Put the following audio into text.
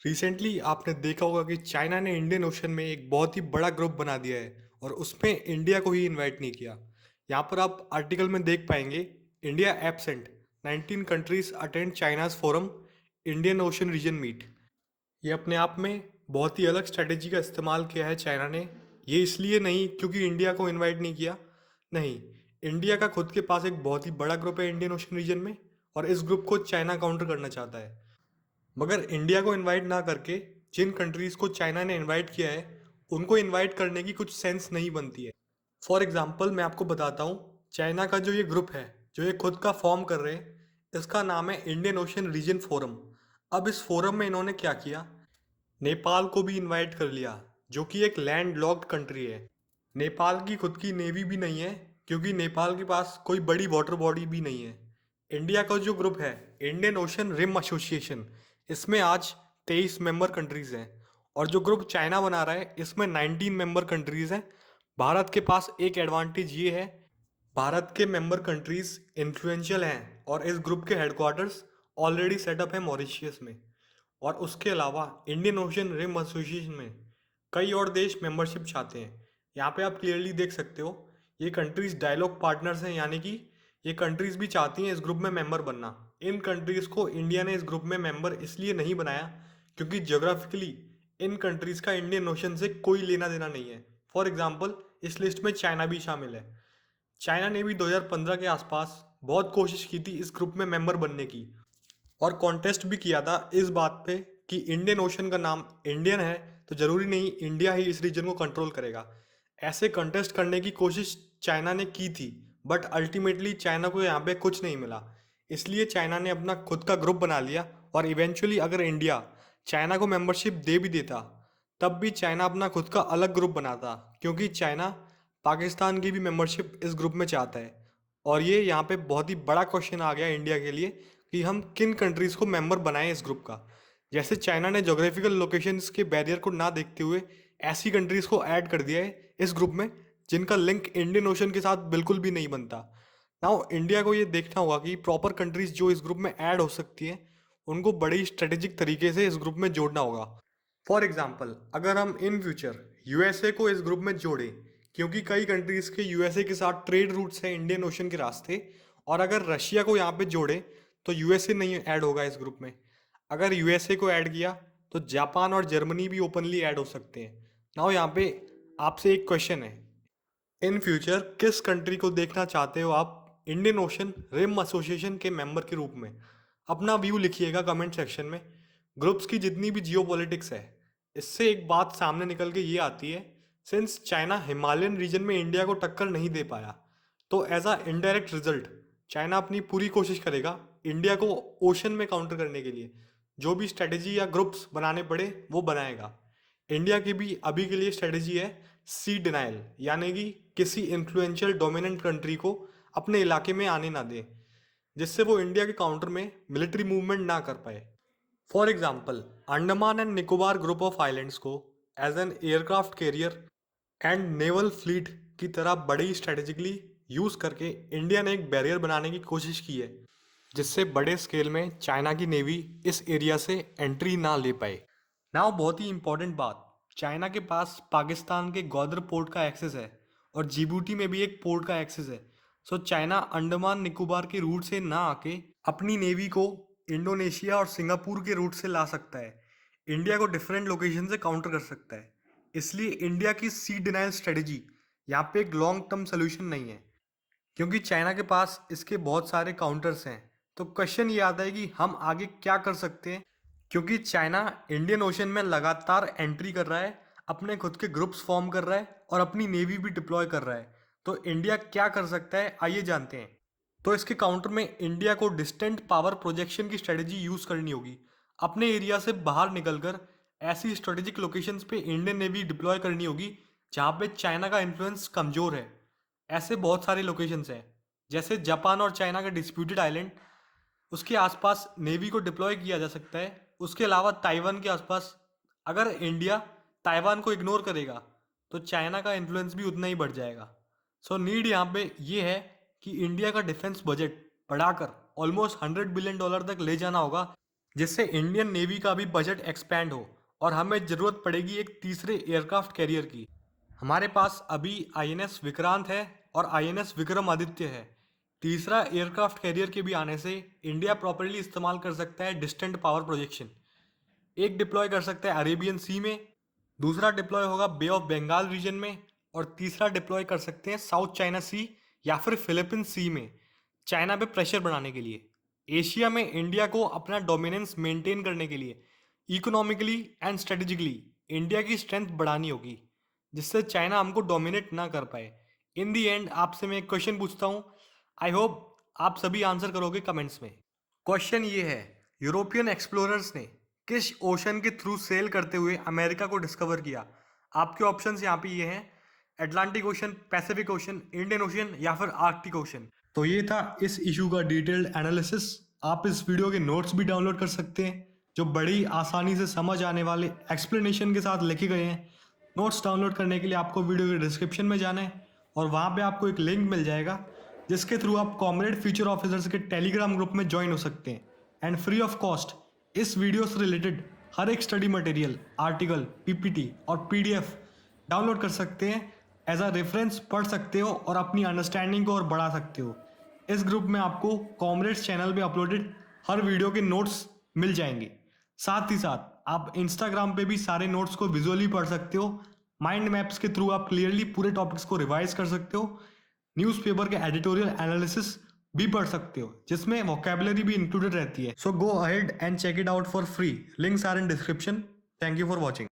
Recently आपने देखा होगा कि चाइना ने इंडियन ओशन में एक बहुत ही बड़ा ग्रुप बना दिया है और उसमें इंडिया को ही इनवाइट नहीं किया। यहाँ पर आप आर्टिकल में देख पाएंगे, इंडिया एब्सेंट, 19 कंट्रीज अटेंड चाइनाज forum, Indian Ocean region meet. ये अपने आप में बहुत ही अलग स्ट्रेटेजी का इस्तेमाल किया है चाइना ने। ये इसलिए नहीं क्योंकि इंडिया को इनवाइट नहीं किया, नहीं, इंडिया का खुद के पास एक बहुत ही बड़ा ग्रुप है इंडियन ओशन रीजन में और इस ग्रुप को चाइना काउंटर करना चाहता है। मगर इंडिया को इनवाइट ना करके जिन कंट्रीज को चाइना ने इनवाइट किया है उनको इनवाइट करने की कुछ सेंस नहीं बनती है। फॉर एग्जाम्पल मैं आपको बताता हूँ, चाइना का जो ये ग्रुप है, जो ये खुद का फॉर्म कर रहे हैं, इसका नाम है इंडियन ओशन रीजन फोरम। अब इस फोरम में इन्होंने क्या किया, नेपाल को भी इनवाइट कर लिया, जो कि एक लैंड लॉक्ड कंट्री है। नेपाल की खुद की नेवी भी नहीं है, क्योंकि नेपाल के पास कोई बड़ी वाटर बॉडी भी नहीं है। इंडिया का जो ग्रुप है, इंडियन ओशन रिम एसोसिएशन, इसमें आज 23 मेंबर कंट्रीज हैं और जो ग्रुप चाइना बना रहा है इसमें 19 मेंबर कंट्रीज हैं। भारत के पास एक एडवांटेज ये है, भारत के मेंबर कंट्रीज इन्फ्लुएंशियल हैं और इस ग्रुप के हेडक्वार्टर्स ऑलरेडी सेटअप है मॉरिशियस में। और उसके अलावा इंडियन ओशन रिम एसोसिएशन में कई और देश मेंबरशिप चाहते हैं। यहाँ पे आप क्लियरली देख सकते हो, ये कंट्रीज डायलॉग पार्टनर्स हैं, यानी कि ये कंट्रीज भी चाहती हैं इस ग्रुप में मेंबर बनना। इन कंट्रीज को इंडिया ने इस ग्रुप में मेंबर इसलिए नहीं बनाया क्योंकि ज्योग्राफिकली इन कंट्रीज का इंडियन ओशन से कोई लेना देना नहीं है। फॉर एग्जाम्पल, इस लिस्ट में चाइना भी शामिल है। चाइना ने भी 2015 के आसपास बहुत कोशिश की थी इस ग्रुप में मेंबर बनने की और कॉन्टेस्ट भी किया था इस बात पे कि इंडियन ओशन का नाम इंडियन है तो जरूरी नहीं इंडिया ही इस रीजन को कंट्रोल करेगा। ऐसे कंटेस्ट करने की कोशिश चाइना ने की थी, बट अल्टीमेटली चाइना को यहाँ पे कुछ नहीं मिला। इसलिए चाइना ने अपना खुद का ग्रुप बना लिया और इवेंचुअली अगर इंडिया चाइना को मेंबरशिप दे भी देता तब भी चाइना अपना खुद का अलग ग्रुप बनाता, क्योंकि चाइना पाकिस्तान की भी मेंबरशिप इस ग्रुप में चाहता है। और ये यहाँ पे बहुत ही बड़ा क्वेश्चन आ गया इंडिया के लिए कि हम किन कंट्रीज़ को मेंबर बनाएं इस ग्रुप का। जैसे चाइना ने जोग्राफिकल लोकेशंस के बैरियर को ना देखते हुए ऐसी कंट्रीज़ को ऐड कर दिया है इस ग्रुप में जिनका लिंक इंडियन ओशन के साथ बिल्कुल भी नहीं बनता। नाउ इंडिया को ये देखना होगा कि प्रॉपर कंट्रीज़ जो इस ग्रुप में ऐड हो सकती हैं उनको बड़ी स्ट्रेटेजिक तरीके से इस ग्रुप में जोड़ना होगा। फॉर एग्जाम्पल, अगर हम इन फ्यूचर यूएसए को इस ग्रुप में जोड़ें, क्योंकि कई कंट्रीज़ के यूएसए के साथ ट्रेड रूट्स हैं इंडियन ओशन के रास्ते, और अगर रशिया को यहाँ पे जोड़े तो यूएसए नहीं ऐड होगा इस ग्रुप में। अगर यूएसए को ऐड किया तो जापान और जर्मनी भी ओपनली ऐड हो सकते हैं। नाउ यहाँ पे आपसे एक क्वेश्चन है, इन फ्यूचर किस कंट्री को देखना चाहते हो आप इंडियन ओशन रिम एसोसिएशन के मेंबर के रूप में? अपना व्यू लिखिएगा कमेंट सेक्शन में। ग्रुप्स की जितनी भी जियो पॉलिटिक्स है, इससे एक बात सामने निकल के ये आती है, सिंस चाइना हिमालयन रीजन में इंडिया को टक्कर नहीं दे पाया, तो as a indirect result China अपनी पूरी कोशिश करेगा इंडिया को ओशन में काउंटर करने के लिए। जो भी स्ट्रेटेजी या ग्रुप्स बनाने पड़े वो बनाएगा। इंडिया की भी अभी के लिए स्ट्रेटेजी है सी डिनाइल, यानी कि किसी इन्फ्लुएंशियल डोमिनेंट कंट्री को अपने इलाके में आने ना दे, जिससे वो इंडिया के काउंटर में मिलिट्री मूवमेंट ना कर पाए। For example, Andaman and Nicobar group of islands को as an aircraft carrier and naval fleet की तरह बड़ी स्ट्रेटेजिकली यूज करके इंडिया ने एक बैरियर बनाने की कोशिश की है, जिससे बड़े स्केल में चाइना की नेवी इस एरिया से एंट्री ना ले पाए। नाउ बहुत ही इंपॉर्टेंट बात, चाइना के पास पाकिस्तान के ग्वादर पोर्ट का एक्सेस है और जिबूटी में भी एक पोर्ट का एक्सेस है। सो चाइना अंडमान निकोबार के रूट से ना आके अपनी नेवी को इंडोनेशिया और सिंगापुर के रूट से ला सकता है, इंडिया को डिफरेंट लोकेशन से काउंटर कर सकता है। इसलिए इंडिया की सी डिनाइल स्ट्रेटेजी यहाँ पे एक लॉन्ग टर्म सोल्यूशन नहीं है, क्योंकि चाइना के पास इसके बहुत सारे काउंटर्स हैं। तो क्वेश्चन ये आता है कि हम आगे क्या कर सकते हैं, क्योंकि चाइना इंडियन ओशन में लगातार एंट्री कर रहा है, अपने खुद के ग्रुप्स फॉर्म कर रहा है और अपनी नेवी भी डिप्लॉय कर रहा है। तो इंडिया क्या कर सकता है, आइए जानते हैं। तो इसके काउंटर में इंडिया को डिस्टेंट पावर प्रोजेक्शन की स्ट्रेटेजी यूज़ करनी होगी। अपने एरिया से बाहर निकलकर ऐसी स्ट्रेटेजिक लोकेशंस पे इंडियन नेवी डिप्लॉय करनी होगी जहाँ पे चाइना का इन्फ्लुएंस कमज़ोर है। ऐसे बहुत सारे लोकेशंस हैं, जैसे जापान और चाइना का डिस्प्यूटेड आइलैंड, उसके आसपास नेवी को डिप्लॉय किया जा सकता है। उसके अलावा ताइवान के आसपास अगर इंडिया ताइवान को इग्नोर करेगा तो चाइना का इन्फ्लुएंस भी उतना ही बढ़ जाएगा। सो नीड यहाँ पे ये है कि इंडिया का डिफेंस बजट बढ़ाकर ऑलमोस्ट $100 बिलियन तक ले जाना होगा, जिससे इंडियन नेवी का भी बजट एक्सपैंड हो और हमें ज़रूरत पड़ेगी एक तीसरे एयरक्राफ्ट कैरियर की। हमारे पास अभी आईएनएस विक्रांत है और आईएनएस विक्रमादित्य है। तीसरा एयरक्राफ्ट कैरियर के भी आने से इंडिया प्रॉपरली इस्तेमाल कर सकता है डिस्टेंट पावर प्रोजेक्शन। एक डिप्लॉय कर सकता है अरेबियन सी में, दूसरा डिप्लॉय होगा बे ऑफ बंगाल रीजन में, और तीसरा डिप्लॉय कर सकते हैं साउथ चाइना सी या फिर फिलीपीन सी में, चाइना पे प्रेशर बनाने के लिए। एशिया में इंडिया को अपना डोमिनेंस मेंटेन करने के लिए इकोनॉमिकली एंड स्ट्रेटेजिकली इंडिया की स्ट्रेंथ बढ़ानी होगी, जिससे चाइना हमको डोमिनेट ना कर पाए। इन दी एंड आपसे मैं एक क्वेश्चन पूछता हूँ, आई होप आप सभी आंसर करोगे कमेंट्स में। क्वेश्चन ये है, यूरोपियन एक्सप्लोरर्स ने किस ओशन के थ्रू सेल करते हुए अमेरिका को डिस्कवर किया? आपके ऑप्शंस यहाँ पे ये हैं, Atlantic ocean, Pacific ocean, Indian ocean या फिर आर्कटिक ओशन। तो ये था इस इशू का डिटेल्ड एनालिसिस। आप इस वीडियो के नोट्स भी डाउनलोड कर सकते हैं, जो बड़ी आसानी से समझ आने वाले एक्सप्लेनेशन के साथ लिखे गए हैं। नोट्स डाउनलोड करने के लिए आपको वीडियो के डिस्क्रिप्शन में जाना है और वहाँ पे आपको एक लिंक मिल जाएगा, जिसके थ्रू आप कॉमरेड फ्यूचर ऑफिसर्स के टेलीग्राम ग्रुप में ज्वाइन हो सकते हैं एंड फ्री ऑफ कॉस्ट इस वीडियो से रिलेटेड हर एक स्टडी मटेरियल, आर्टिकल, पीपीटी और पीडीएफ डाउनलोड कर सकते हैं। एज अ रेफरेंस पढ़ सकते हो और अपनी अंडरस्टैंडिंग को और बढ़ा सकते हो। इस ग्रुप में आपको कॉमरेड्स चैनल पे अपलोडेड हर वीडियो के नोट्स मिल जाएंगे। साथ ही साथ आप इंस्टाग्राम पे भी सारे नोट्स को विजुअली पढ़ सकते हो। माइंड मैप्स के थ्रू आप क्लियरली पूरे टॉपिक्स को रिवाइज कर सकते हो। न्यूज़पेपर के एडिटोरियल एनालिसिस भी पढ़ सकते हो, जिसमें वोकैबुलरी भी इंक्लूडेड रहती है। So go ahead and check it out for free. Links are in description. Thank you for watching.